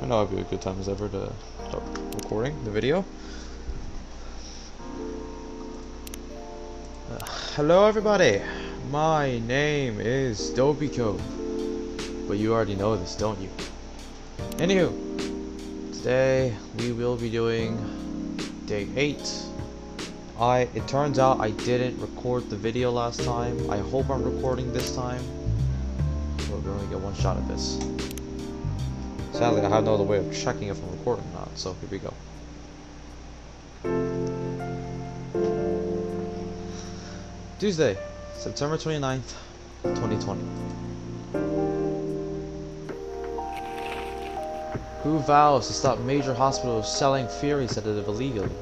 I know it'd be a good time as ever to start recording the video. Hello everybody, my name is Dobiko, but you already know this, don't you? Anywho, today we will be doing day 8. It turns out I didn't record the video last time. I hope I'm recording this time, but we only get one shot at this. Sadly, I have no other way of checking if I'm recording or not, so here we go. Tuesday, September 29th, 2020. Who vows to stop major hospitals selling Fury sedative illegally?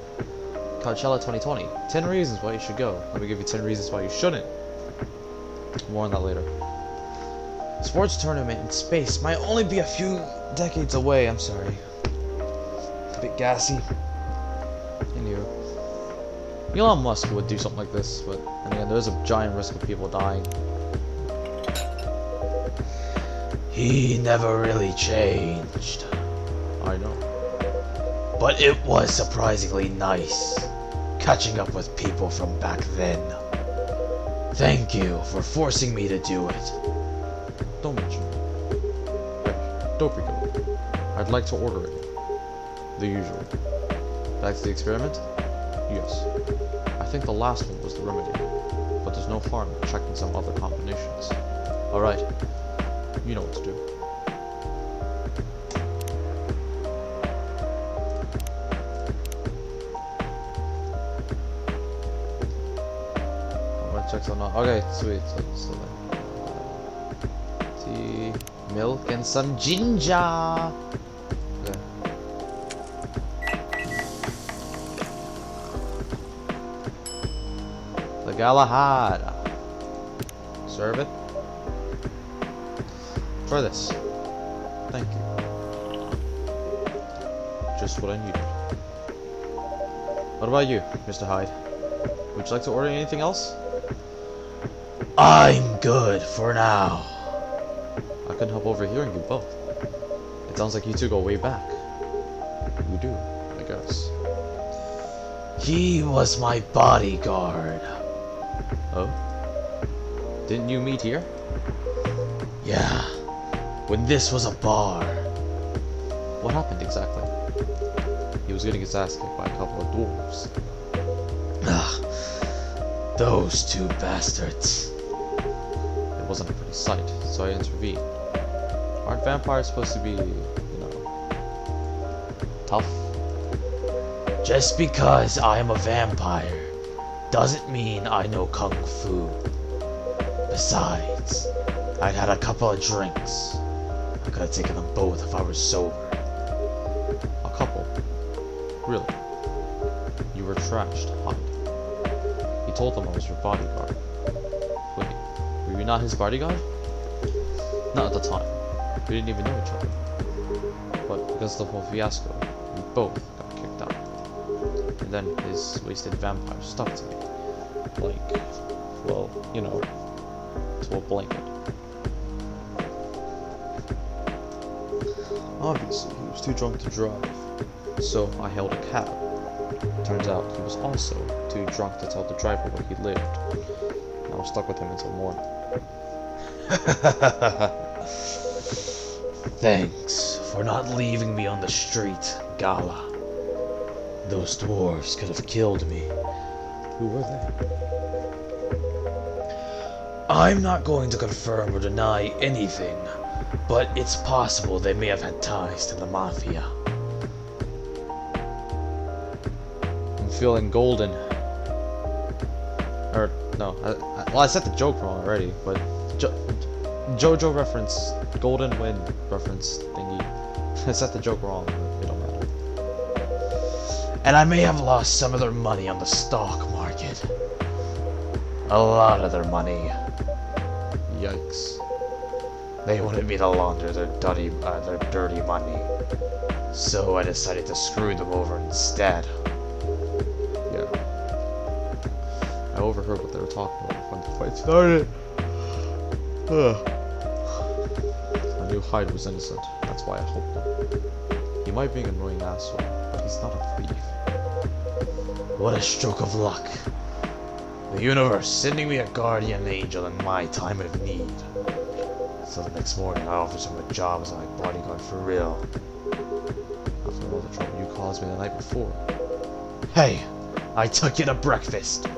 Coachella 2020. 10 reasons why you should go. Let me give you 10 reasons why you shouldn't. More on that later. Sports tournament in space might only be a few decades away. I'm sorry. A bit gassy. Anywho. Elon Musk would do something like this, but and again, there's a giant risk of people dying. He never really changed. I know. But it was surprisingly nice catching up with people from back then. Thank you for forcing me to do it. Don't mention it. Hey, don't be good. I'd like to order it. The usual. Back to the experiment? Yes. I think the last one was the remedy, but there's no harm in checking some other combinations. Alright, you know what to do. I'm gonna check some out. Okay, sweet. So tea, milk, and some ginger. Okay. The Galahad. Serve it. Try this. Thank you. Just what I needed. What about you, Mr. Hyde? Would you like to order anything else? I'm good for now. I couldn't help overhearing you both. It sounds like you two go way back. We do, I guess. He was my bodyguard. Oh? Didn't you meet here? Yeah. When this was a bar. What happened exactly? He was getting his ass kicked by a couple of dwarves. Ah, those two bastards. It wasn't a pretty sight, so I intervened. Aren't vampires supposed to be, you know, tough? Just because I'm a vampire doesn't mean I know kung fu. Besides, I'd had a couple of drinks. I could have taken them both if I was sober. A couple? Really? You were trashed, Hyde. He told them I was your bodyguard. Wait, were you not his bodyguard? Not at the time. We didn't even know each other. But because of the whole fiasco, we both got kicked out. And then his wasted vampire stuck to me. Like, well, you know, to a blanket. Obviously, he was too drunk to drive, so I hailed a cab. Turns out he was also too drunk to tell the driver where he lived. I was stuck with him until morning. Thanks for not leaving me on the street, Gala. Those dwarves could have killed me. Who were they? I'm not going to confirm or deny anything, but it's possible they may have had ties to the Mafia. I'm feeling golden. Or, no, well, I said the joke wrong already, but JoJo reference, Golden Wind reference thingy. I said the joke wrong, but it don't matter. And I may have lost some of their money on the stock market. A lot of their money. Yikes. They wanted me to launder their dirty money. So I decided to screw them over instead. Yeah. I overheard what they were talking about when the fight started. knew Hyde was innocent. That's why I helped him. He might be an annoying asshole, but he's not a thief. What a stroke of luck. The universe sending me a guardian angel in my time of need. So the next morning I offered him a job as my bodyguard for real. After all the trouble you caused me the night before. Hey, I took you to breakfast.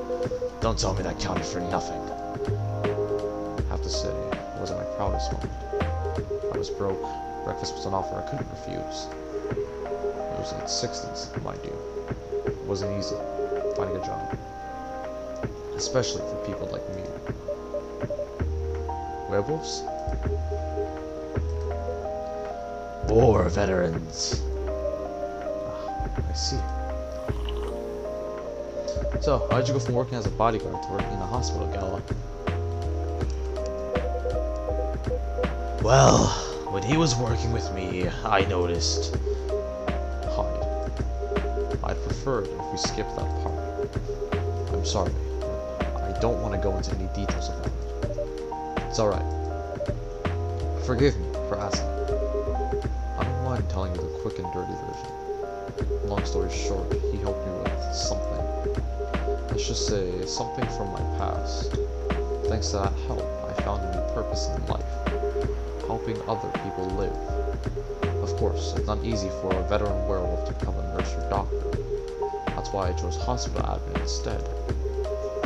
Don't tell me that counted for nothing. I have to say, it wasn't my proudest moment. I was broke. Breakfast was an offer I couldn't refuse. It was like 60s, mind you. It wasn't easy finding a job. Especially for people like me. Werewolves? War veterans. I see. So, how'd you go from working as a bodyguard to working in a hospital, Gala? Well, when he was working with me, I noticed. Hyde. I'd prefer it if we skipped that part. I'm sorry, but I don't want to go into any details about it. It's alright. Forgive me for asking. I don't mind telling you the quick and dirty version. Long story short, he helped me with something. Let's just say, something from my past. Thanks to that help, I found a new purpose in life. Helping other people live. Of course, it's not easy for a veteran werewolf to become a nurse or doctor. That's why I chose hospital admin instead.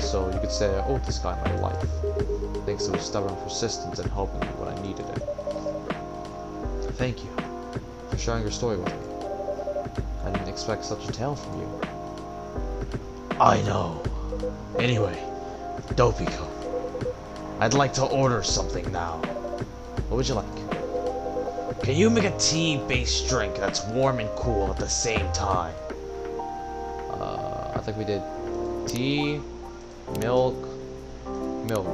So you could say I owed this guy my life, thanks to his stubborn persistence in helping me when I needed it. Thank you for sharing your story with me. I didn't expect such a tale from you. I know. Anyway, Dopiko, I'd like to order something now. What would you like? Can you make a tea-based drink that's warm and cool at the same time? I think we did tea, milk, milk.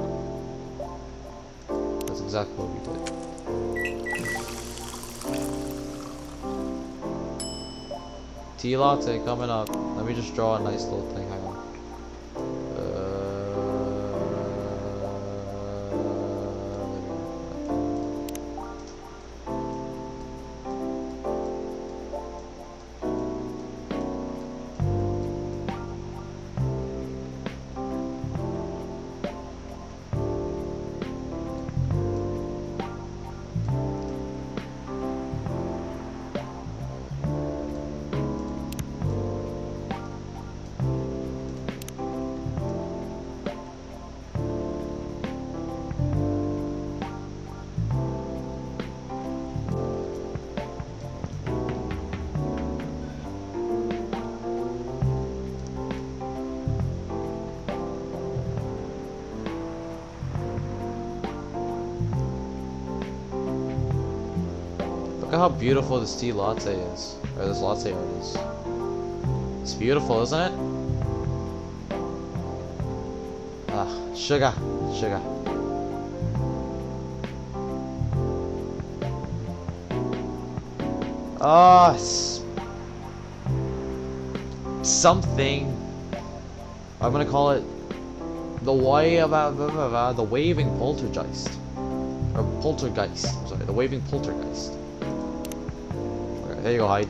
That's exactly what we did. Tea latte coming up. Let me just draw a nice little thing. Hang on. Look at how beautiful this tea latte is. Or this latte art is. It's beautiful, isn't it? Ah, sugar. Sugar. Ah, something. I'm gonna call it the the waving poltergeist. Or poltergeist. I'm sorry, the waving poltergeist. Okay, there you go, Hyde.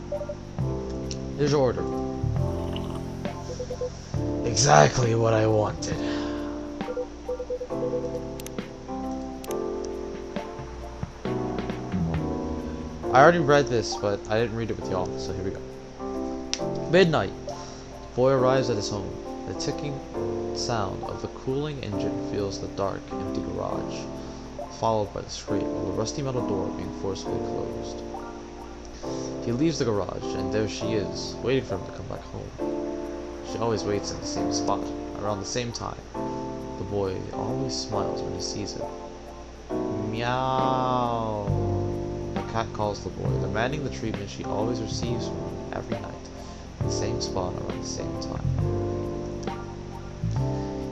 Here's your order. Exactly what I wanted. I already read this, but I didn't read it with y'all, so here we go. Midnight. The boy arrives at his home. The ticking sound of the cooling engine fills the dark, empty garage, followed by the scrape of the rusty metal door being forcefully closed. He leaves the garage, and there she is, waiting for him to come back home. She always waits in the same spot, around the same time. The boy always smiles when he sees her. Meow. The cat calls the boy, demanding the treatment she always receives from him every night, in the same spot around the same time.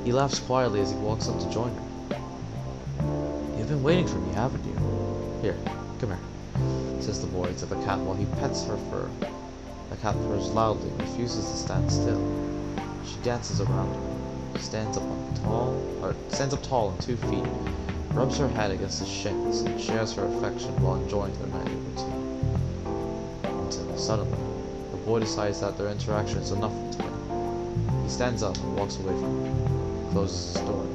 He laughs quietly as he walks up to join her. You've been waiting for me, haven't you? Here, come here, says the boy to the cat while he pets her fur. The cat purrs loudly and refuses to stand still. She dances around him, stands up tall on 2 feet, rubs her head against his shins, and shares her affection while enjoying their nightly routine. Until, suddenly, the boy decides that their interaction is enough for today. He stands up and walks away from her, closes his door.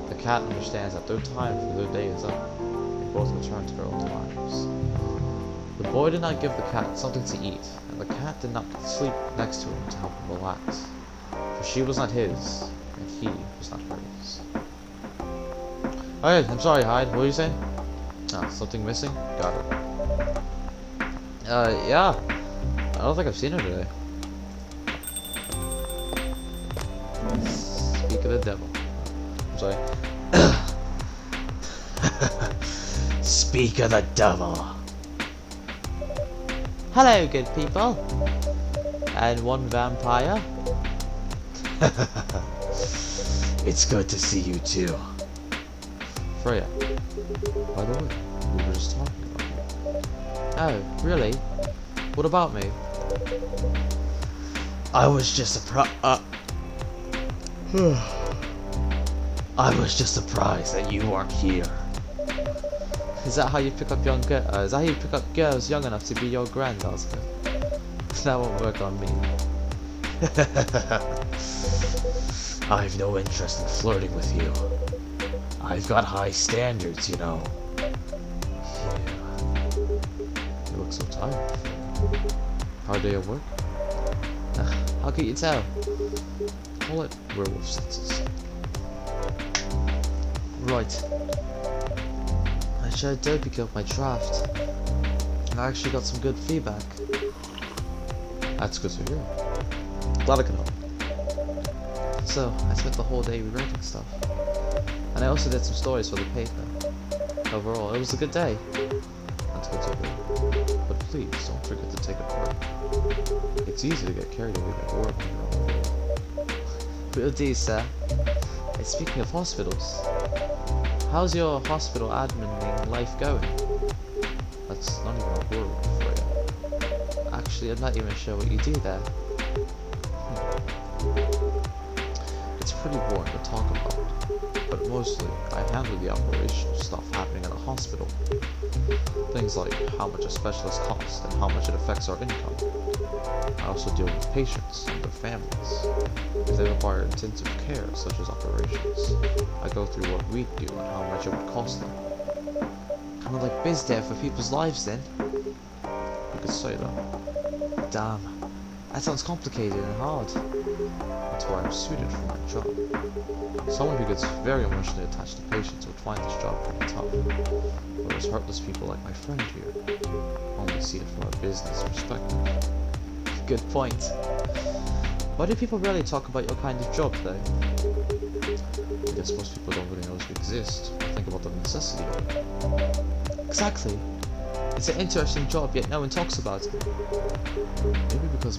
The cat understands that their time for their day is up. They both return to their own lives. The boy did not give the cat something to eat, and the cat did not sleep next to him to help him relax. For she was not his, and he was not hers. Alright, I'm sorry, Hyde. What were you saying? Ah, something missing? Got it. Yeah. I don't think I've seen her today. Speak of the devil. I'm sorry. Speak of the devil. Hello, good people. And one vampire. It's good to see you too. Freya. By the way, we were just talking about you. Oh, really? What about me? I was just I was just surprised that you weren't here. Is that how you pick up is that how you pick up girls young enough to be your granddaughter? That won't work on me. I've no interest in flirting with you. I've got high standards, you know. Yeah. You look so tired. Hard day at work? How can you tell? Call it werewolf senses. Right. I showed Dopey Kill my draft. And I actually got some good feedback. That's good to hear. Glad I can help. So, I spent the whole day rewriting stuff. And I also did some stories for the paper. Overall, it was a good day. That's good to hear. But please, don't forget to take a break. It's easy to get carried away by work when you're on the road. Will do, sir. And speaking of hospitals, how's your hospital admin life going? That's not even a word for you. Actually, I'm not even sure what you do there. It's pretty boring to talk about, but mostly I handle the operational stuff happening in a hospital. Things like how much a specialist costs and how much it affects our income. I also deal with patients and their families. If they require intensive care, such as operations, I go through what we do and how much it would cost them. Kind of like biz dev for people's lives then. You could say that. Damn, that sounds complicated and hard. That's why I'm suited for my job. Someone who gets very emotionally attached to patients would find this job pretty tough, whereas heartless people like my friend here only see it from a business perspective. Good point. Why do people rarely talk about your kind of job though? I guess most people don't really know it exists or think about the necessity of it. Exactly. It's an interesting job, yet no one talks about it. Maybe because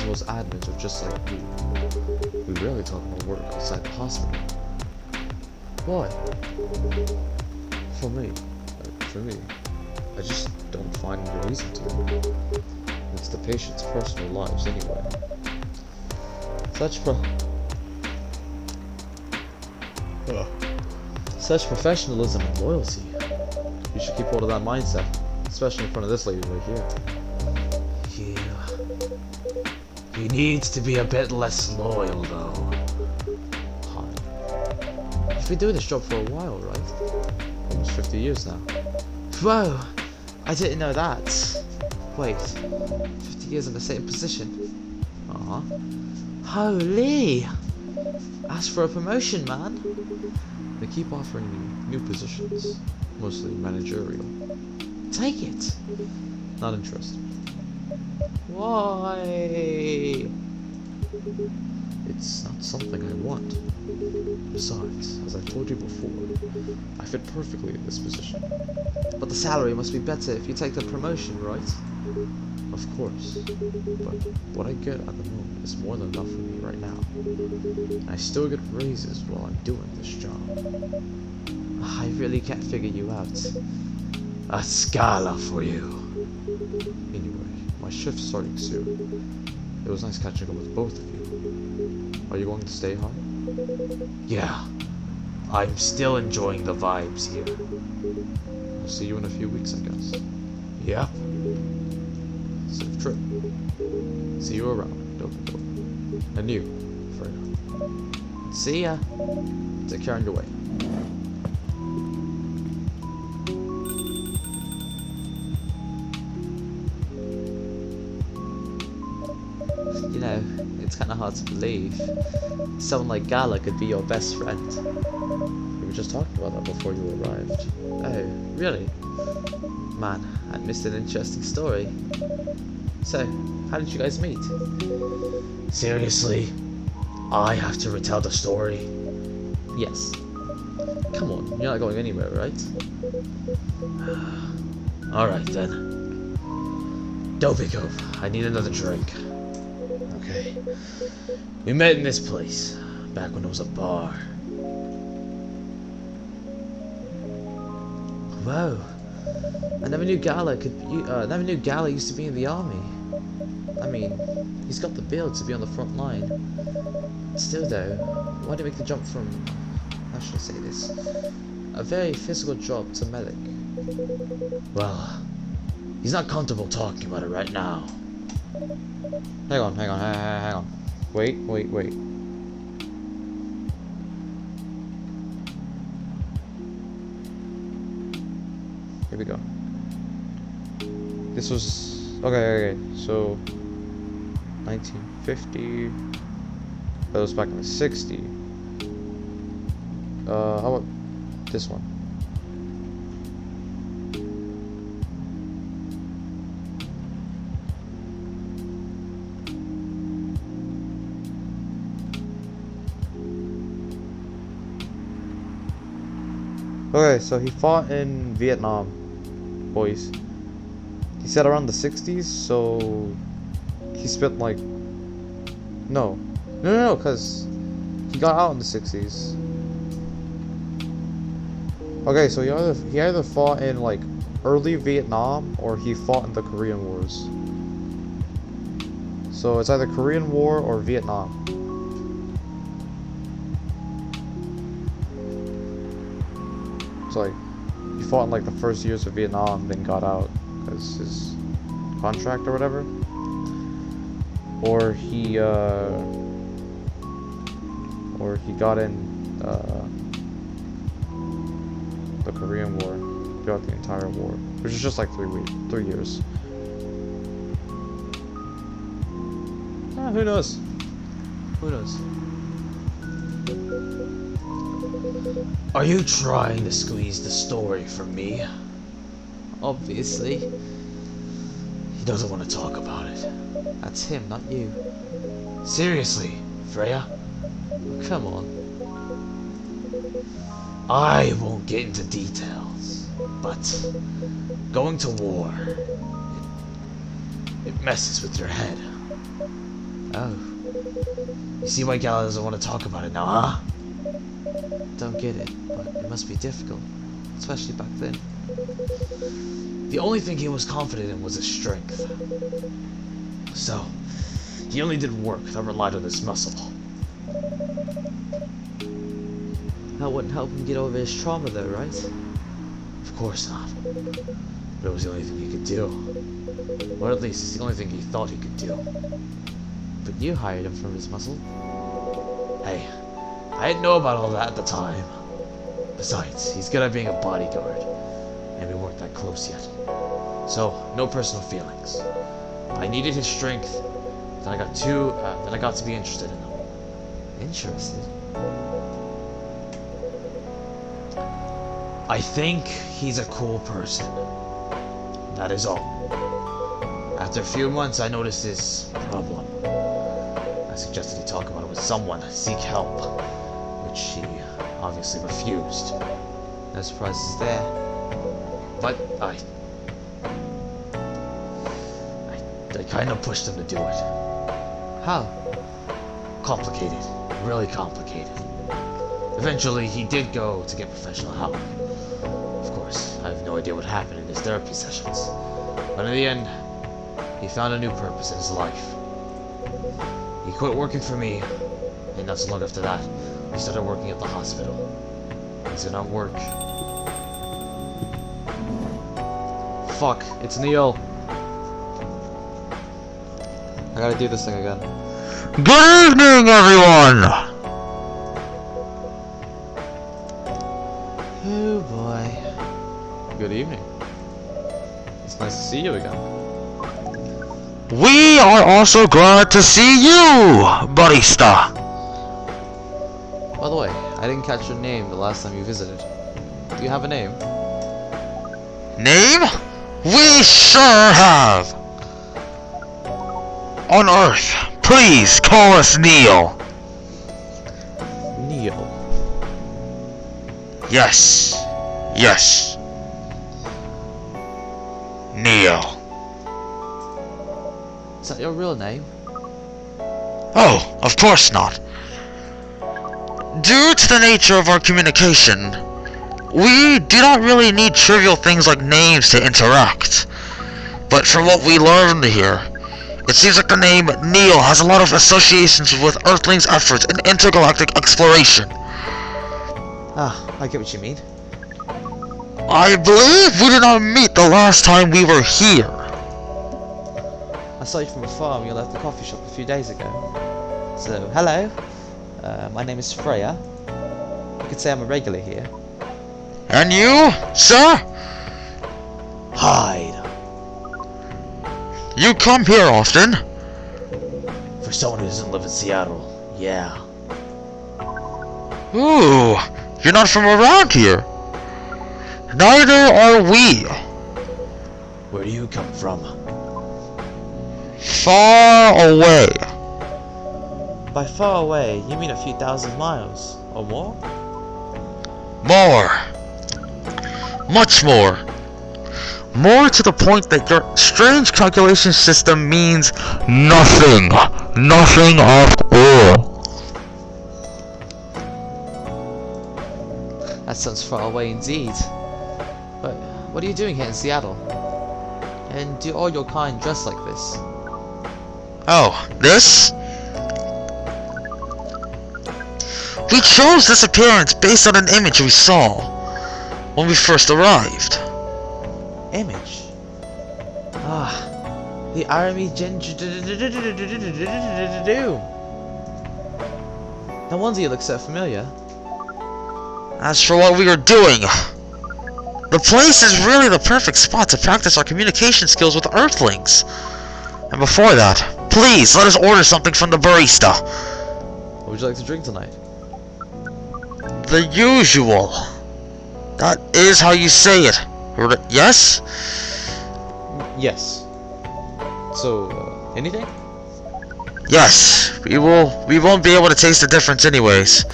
most admins are just like you. We rarely talk about work outside the hospital. Why? For me, I just don't find any reason to. It's the patient's personal lives anyway. Such professionalism and loyalty. You should keep hold of that mindset, especially in front of this lady right here. He needs to be a bit less loyal, though. Hi. You've been doing this job for a while, right? Almost 50 years now. Whoa! I didn't know that. Wait, 50 years in the same position? Uh-huh. Holy! Ask for a promotion, man. They keep offering me new positions, mostly managerial. Take it. Not interested. Why? It's not something I want. Besides, as I told you before, I fit perfectly in this position. But the salary must be better if you take the promotion, right? Of course. But what I get at the moment is more than enough for me right now. And I still get raises while I'm doing this job. I really can't figure you out. A Scala for you. Anyway, my shift's starting soon. It was nice catching up with both of you. Are you going to stay home? Yeah, I'm still enjoying the vibes here. I'll see you in a few weeks, I guess. Yep. Safe trip. See you around, Dobiko. And you, Freya. See ya. Take care on your way. You know, it's kind of hard to believe someone like Gala could be your best friend. We were just talking about that before you arrived. Oh, really? Man, I missed an interesting story. So, how did you guys meet? Seriously, I have to retell the story. Yes. Come on, you're not going anywhere, right? Alright then. Dobiko, I need another drink. Okay. We met in this place, back when it was a bar. Whoa. I never knew Gala never knew Gala used to be in the army. I mean, he's got the build to be on the front line. Still though, why do you make the jump from, how should I say this, a very physical job to medic? Well, he's not comfortable talking about it right now. Hang on. Wait. Here we go. This was... Okay. So... 1950... That was back in the 60s. How about this one? Okay, so he fought in Vietnam, boys. He said around the 60s, so he spent like... No, because he got out in the 60s. Okay, so he either fought in like early Vietnam or he fought in the Korean Wars. So it's either Korean War or Vietnam. So like he fought in like the first years of Vietnam, then got out because his contract or whatever. Or he got in the Korean War throughout the entire war, which is just like 3 years. Who knows? Who knows? Are you trying to squeeze the story from me? Obviously. He doesn't want to talk about it. That's him, not you. Seriously, Freya? Come on. I won't get into details, but going to war, it messes with your head. Oh, You see why Gala doesn't want to talk about it now, huh? don't get it, but it must be difficult, especially back then. The only thing he was confident in was his strength. So, he only did work that relied on his muscle. That wouldn't help him get over his trauma though, right? Of course not. But it was the only thing he could do. Or at least it's the only thing he thought he could do. But you hired him from his muscle. Hey, I didn't know about all that at the time. Besides, he's good at being a bodyguard, and we weren't that close yet. So, no personal feelings. I needed his strength, then I got to be interested in him. Interested? I think he's a cool person. That is all. After a few months, I noticed his problem. I suggested he talk about it with someone, seek help, which he obviously refused. No surprises there. But I kind of pushed him to do it. How? Complicated. Really complicated. Eventually, he did go to get professional help. Of course, I have no idea what happened in his therapy sessions. But in the end, he found a new purpose in his life. He quit working for me, and not so long after that, he started working at the hospital. These do not work. Fuck, it's Neil. I gotta do this thing again. Good evening, everyone! Oh boy. Good evening. It's nice to see you again. We are also glad to see you, Barista. By the way, I didn't catch your name the last time you visited. Do you have a name? Name? We sure have. On Earth, please call us Neil. Neil. Yes. Yes. Neil. Is that your real name? Oh, of course not. Due to the nature of our communication, we do not really need trivial things like names to interact. But from what we learned here, it seems like the name Neil has a lot of associations with Earthlings' efforts in intergalactic exploration. Ah, I get what you mean. I believe we did not meet the last time we were here. I saw you from afar when you left the coffee shop a few days ago. So, hello. My name is Freya. You could say I'm a regular here. And you, sir? Hide. You come here often? For someone who doesn't live in Seattle, yeah. Ooh, you're not from around here. Neither are we. Where do you come from? Far away. By far away, you mean a few thousand miles? Or more? More. Much more. More to the point that your strange calculation system means nothing. Nothing at all. That sounds far away indeed. But what are you doing here in Seattle? And do all your kind dress like this? Oh, this? We chose this appearance based on an image we saw when we first arrived. Image? Ah, the Army No wonder you look so familiar. As for what we were doing, the place is really the perfect spot to practice our communication skills with Earthlings. And before that, please let us order something from the barista. What would you like to drink tonight? The usual. That is how you say it. Yes? Yes. So, anything? Yes. We won't be able to taste the difference anyways.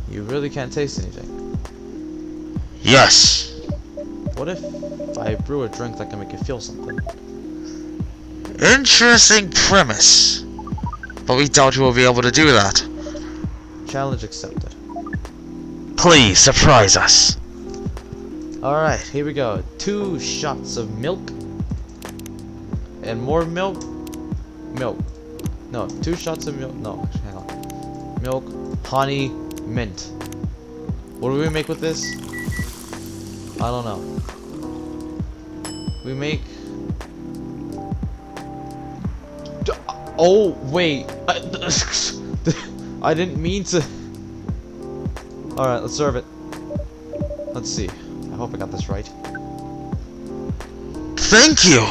You really can't taste anything. Yes. What if I brew a drink that can make you feel something? Interesting premise. But we doubt you will be able to do that. Challenge accepted. Please surprise us. Alright, here we go. 2 shots of milk. And more milk. Milk. No, 2 shots of milk. No, actually, hang on. Milk, honey, mint. What do we make with this? I don't know. We make... Oh, wait. I didn't mean to... Alright, let's serve it. Let's see. I hope I got this right. Thank you.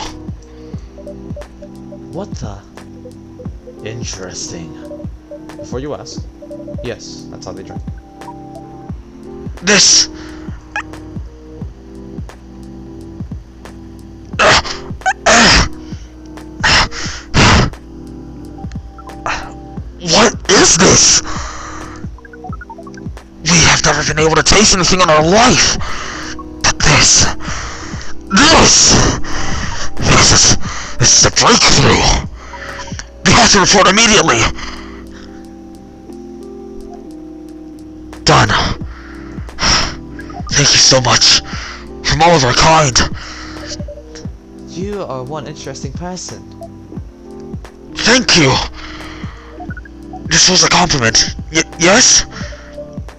What the? Interesting. Before you ask, yes, that's how they drink. This... What is this? We have never been able to taste anything in our life. But this is a breakthrough. We have to report immediately. Done. Thank you so much. From all of our kind. You are one interesting person. Thank you. This was a compliment. Yes?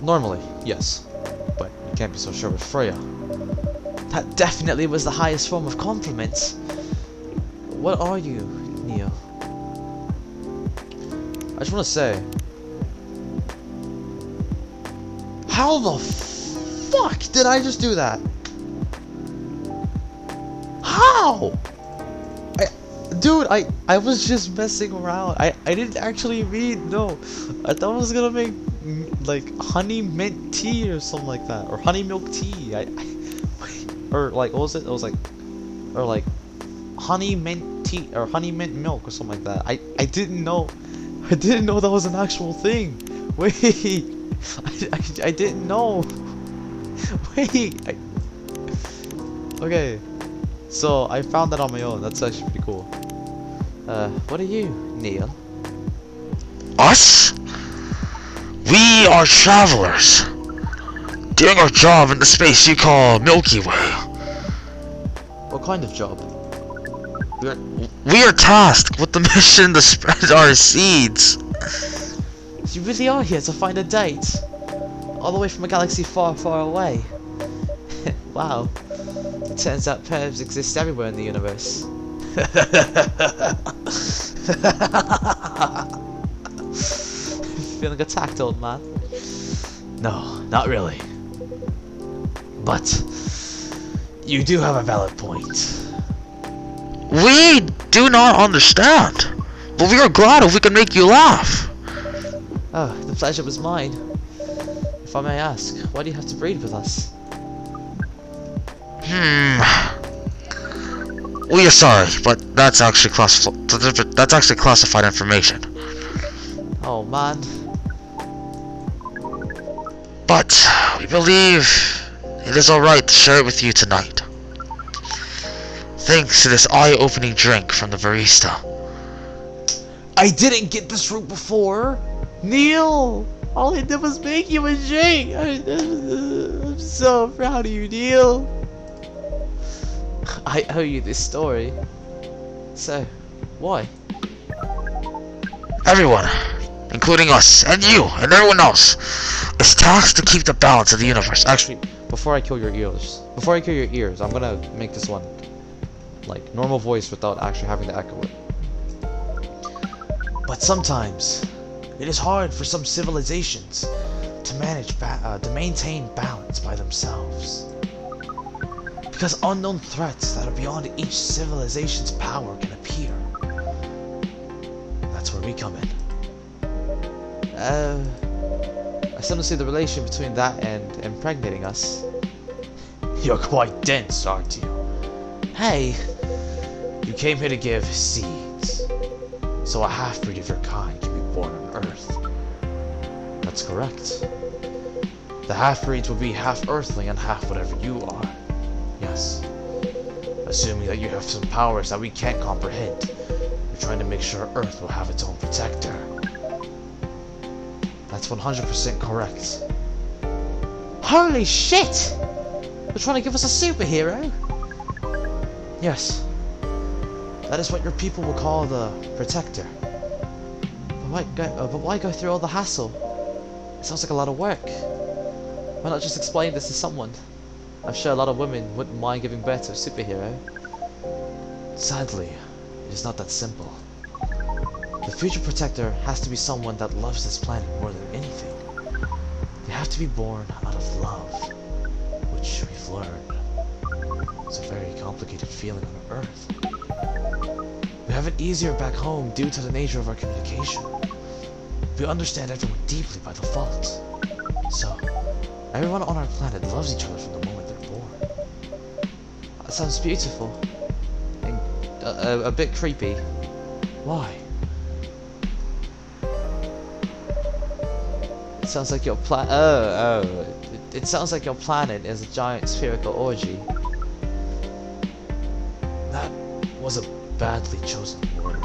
Normally, yes. can't be so sure with Freya. That definitely was the highest form of compliment. What are you, Neil? I just want to say, how the fuck did I just do that? How? Dude, I was just messing around. I didn't actually read. No, I thought I was gonna make like honey mint tea or something like that, or honey milk tea. Or like what was it? It was like, or like honey mint tea or honey mint milk or something like that. I didn't know. I didn't know that was an actual thing. Wait, I didn't know. Wait. Okay, so I found that on my own. That's actually pretty cool. What are you, Neil? Us? We are travelers, doing our job in the space you call Milky Way. What kind of job? We are tasked with the mission to spread our seeds. You really are here to find a date? All the way from a galaxy far, far away? Wow. It turns out pervs exist everywhere in the universe. Feeling attacked, old man? No, not really. But you do have a valid point. We do not understand, but we are glad if we can make you laugh. Oh, the pleasure was mine. If I may ask, why do you have to breed with us? We are sorry, but that's actually classified information. Oh man. But we believe it is alright to share it with you tonight. Thanks to this eye-opening drink from the barista. I didn't get this route before. Neil, all I did was make you a drink. I'm so proud of you, Neil. I owe you this story. So, why? Everyone, including us, and you, and everyone else, is tasked to keep the balance of the universe. Actually, before I kill your ears, I'm gonna make this one like normal voice without actually having to echo it. But sometimes it is hard for some civilizations to maintain balance by themselves. Because unknown threats that are beyond each civilization's power can appear. That's where we come in. I still don't see the relation between that and impregnating us. You're quite dense, aren't you? Hey, You came here to give seeds, so a half-breed of your kind can be born on Earth. That's correct. The half-breeds will be half Earthling and half whatever you are. Yes. Assuming that you have some powers that we can't comprehend, you're trying to make sure Earth will have its own protector. That's 100% correct. holy shit! They're trying to give us a superhero? Yes. That is what your people will call the Protector. But why go through all the hassle? It sounds like a lot of work. Why not just explain this to someone? I'm sure a lot of women wouldn't mind giving birth to a superhero. Sadly, it is not that simple. The future protector has to be someone that loves this planet more than anything. They have to be born out of love, which we've learned. It's a very complicated feeling on Earth. We have it easier back home due to the nature of our communication. We understand everyone deeply by default. So, everyone on our planet loves each other from the moment they're born. That sounds beautiful. And a bit creepy. Why? It sounds like your It sounds like your planet is a giant spherical orgy. That was a badly chosen word,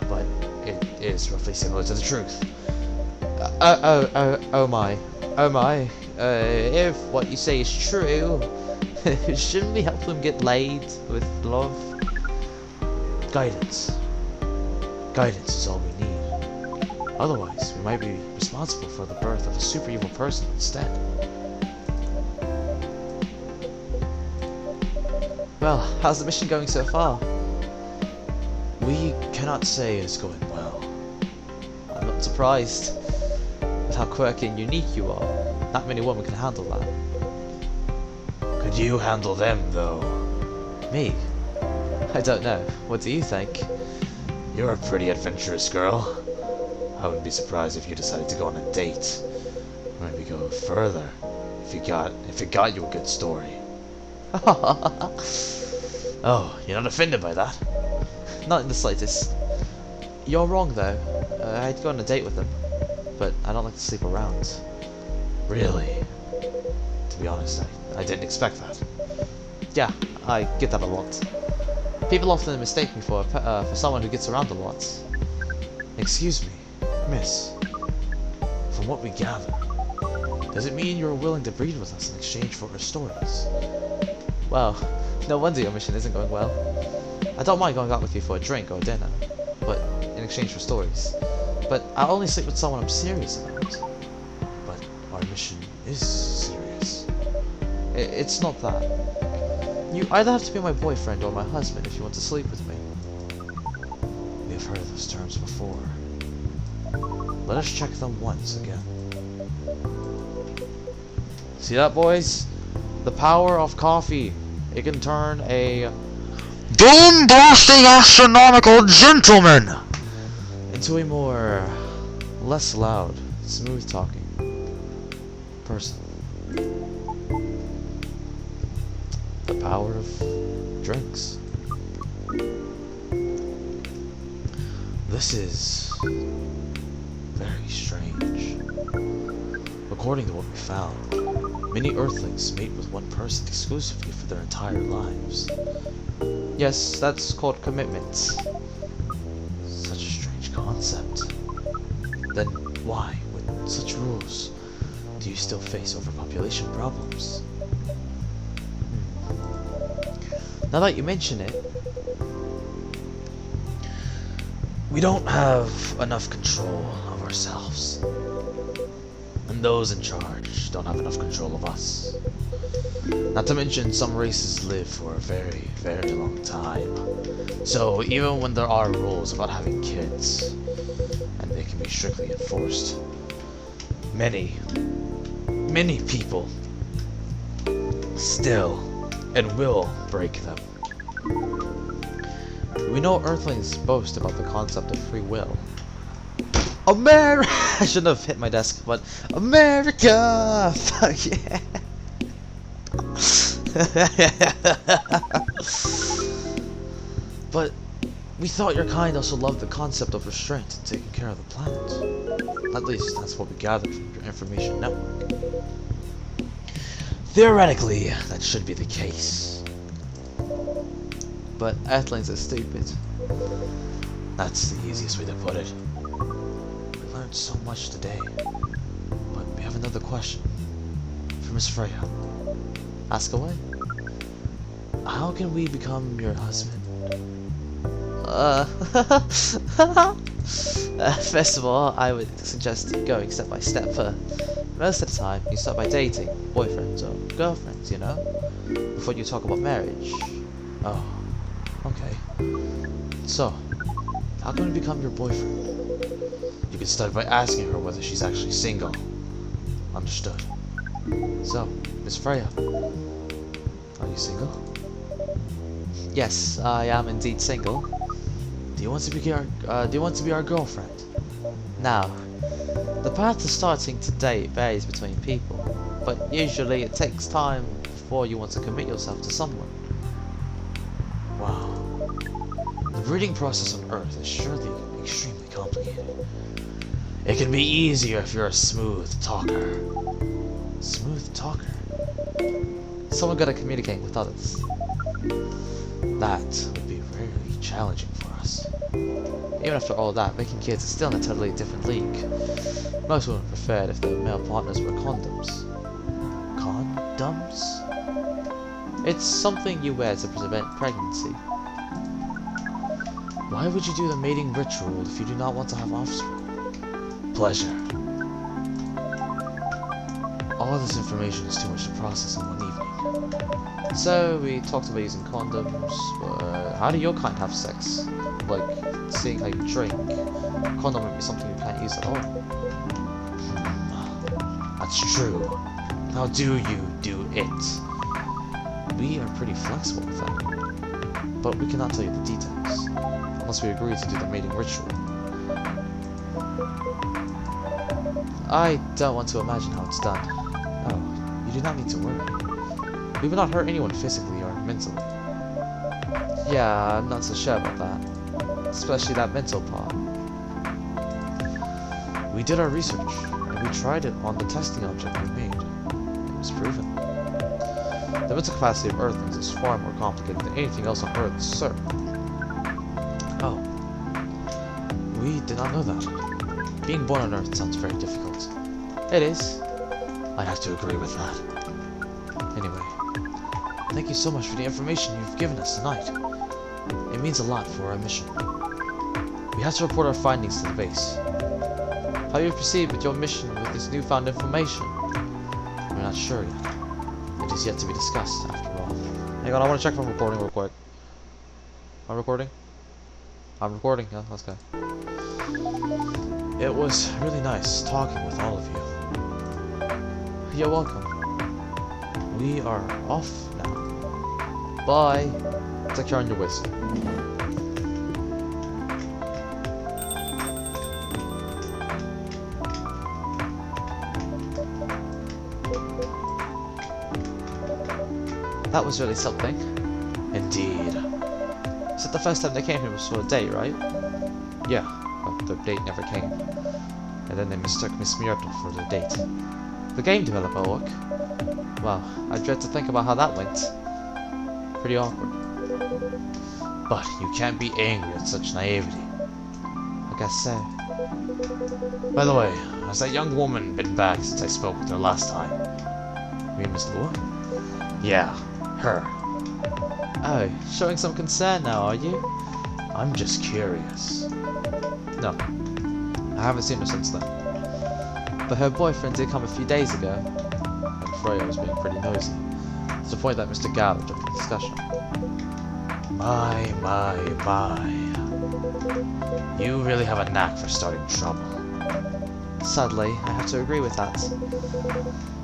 but it is roughly similar to the truth. Oh my. If what you say is true, shouldn't we help them get laid with love? Guidance. Guidance is all we need. Otherwise, we might be responsible for the birth of a super evil person instead. Well, how's the mission going so far? We cannot say it's going well. I'm not surprised. With how quirky and unique you are, not many women can handle that. Could you handle them, though? Me? I don't know. What do you think? You're a pretty adventurous girl. I wouldn't be surprised if you decided to go on a date. Or maybe go further. If it got you a good story. Oh, you're not offended by that? Not in the slightest. You're wrong though. I'd go on a date with them, but I don't like to sleep around. Really? To be honest, I didn't expect that. Yeah, I get that a lot. People often mistake me for someone who gets around a lot. Excuse me, miss. From what we gather, does it mean you're willing to breed with us in exchange for our stories? Well, no wonder your mission isn't going well. I don't mind going out with you for a drink or dinner, but in exchange for stories. But I'll only sleep with someone I'm serious about. But our mission is serious. It's not that. You either have to be my boyfriend or my husband if you want to sleep with me. We have heard those terms before. Let us check them once again. See that, boys? The power of coffee. It can turn a Doom-blasting astronomical gentleman! into a more less loud, smooth talking person. The power of drinks. This is very strange. According to what we found, many Earthlings mate with one person exclusively for their entire lives. Yes, that's called commitment. Such a strange concept. Then why, with such rules, do you still face overpopulation problems? Now that you mention it, We don't have enough control of ourselves. And those in charge don't have enough control of us. Not to mention, some races live for a very, very long time. So even when there are rules about having kids, and they can be strictly enforced, many people still and will break them. we know Earthlings boast about the concept of free will. I shouldn't have hit my desk, but America! Fuck yeah! But we thought your kind also loved the concept of restraint and taking care of the planet. At least that's what we gathered from your information network. Theoretically, that should be the case. But Earthlings are stupid. That's the easiest way to put it. We learned so much today. But we have another question. For Miss Freya. Ask away. How can we become your husband? First of all, I would suggest going step by step. Most of the time, you start by dating boyfriends or girlfriends, you know, before you talk about marriage. Oh, okay. So, how can we become your boyfriend? You can start by asking her whether she's actually single. Understood. So, Miss Freya, are you single? Yes, I am indeed single. Do you want to be our girlfriend? Now, the path to starting to date varies between people, but usually it takes time before you want to commit yourself to someone. Wow. The breeding process on Earth is surely extremely complicated. It can be easier if you're a smooth talker. Smooth talker? Someone good at communicating with others. That would be really challenging for us. Even after all that, making kids is still in a totally different league. Most women prefer it if their male partners wear condoms. Condoms? It's something you wear to prevent pregnancy. Why would you do the mating ritual if you do not want to have offspring? Pleasure. All this information is too much to process in one evening. So we talked about using condoms, but how do your kind have sex? Like, seeing how you drink. Condom would be something you can't use at all. That's true. How do you do it? We are pretty flexible with that. But we cannot tell you the details, unless we agree to do the mating ritual. I don't want to imagine how it's done. Oh, you do not need to worry. We will not hurt anyone physically or mentally. Yeah, I'm not so sure about that. Especially that mental part. We did our research, and we tried it on the testing object we made. It was proven. The mental capacity of Earthlings is far more complicated than anything else on Earth, sir. Oh. We did not know that. Being born on Earth sounds very difficult. It is. I have to agree with that. Anyway, thank you so much for the information you've given us tonight. It means a lot for our mission. We have to report our findings to the base. How you proceed with your mission with this newfound information? We're not sure yet. It is yet to be discussed, after all. Hang on, I want to check if I'm recording real quick. Am I recording? I'm recording, yeah, let's go. It was really nice talking with all of you. You're welcome. We are off now. Bye. Take care on your ways. That was really something. Indeed. So the first time they came here was for a date, right? Yeah, but the date never came. And then they mistook Miss Myrtle for the date. The game developer work. Wow, I dread to think about how that went. Pretty awkward. But you can't be angry at such naivety. I guess so. By the way, has that young woman been back since I spoke with her last time? You mean Miss Lua? Yeah, her. Oh, showing some concern now, are you? I'm just curious. No. I haven't seen her since then. But her boyfriend did come a few days ago, and Freya was being pretty nosy, to the point that Mr. Gallagher took the discussion. My. You really have a knack for starting trouble. Sadly, I have to agree with that.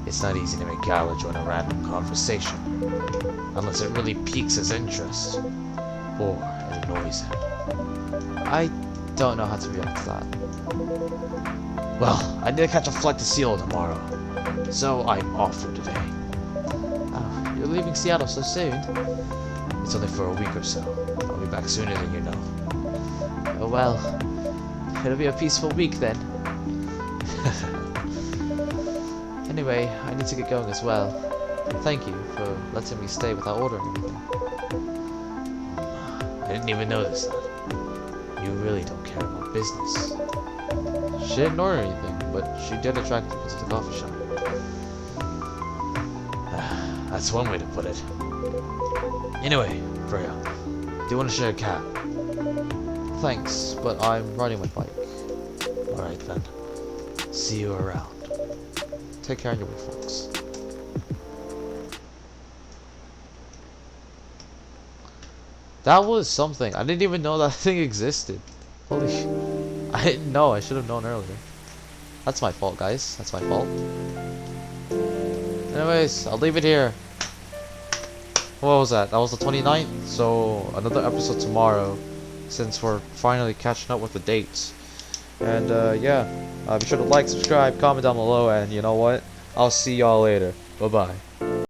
It's not easy to make Gala join a random conversation, unless it really piques his interest, or it annoys him. I don't know how to react to that. Well, I need to catch a flight to Seattle tomorrow, so I'm off for today. Oh, you're leaving Seattle so soon? It's only for a week or so. I'll be back sooner than you know. Oh well, it'll be a peaceful week then. Anyway, I need to get going as well. Thank you for letting me stay without ordering anything. I didn't even notice that. You really don't care about business. She didn't order anything, but she did attract me to the coffee shop. That's one way to put it. Anyway, Freya, do you want to share a cab? Thanks, but I'm riding my bike. Alright then. See you around. Take care of your way, folks. That was something. I didn't even know that thing existed. Holy sh... I didn't know. I should have known earlier. That's my fault, guys. That's my fault. Anyways, I'll leave it here. What was that? That was the 29th. So, another episode tomorrow. Since we're finally catching up with the dates. And, yeah. Be sure to like, subscribe, comment down below. And you know what? I'll see y'all later. Bye-bye.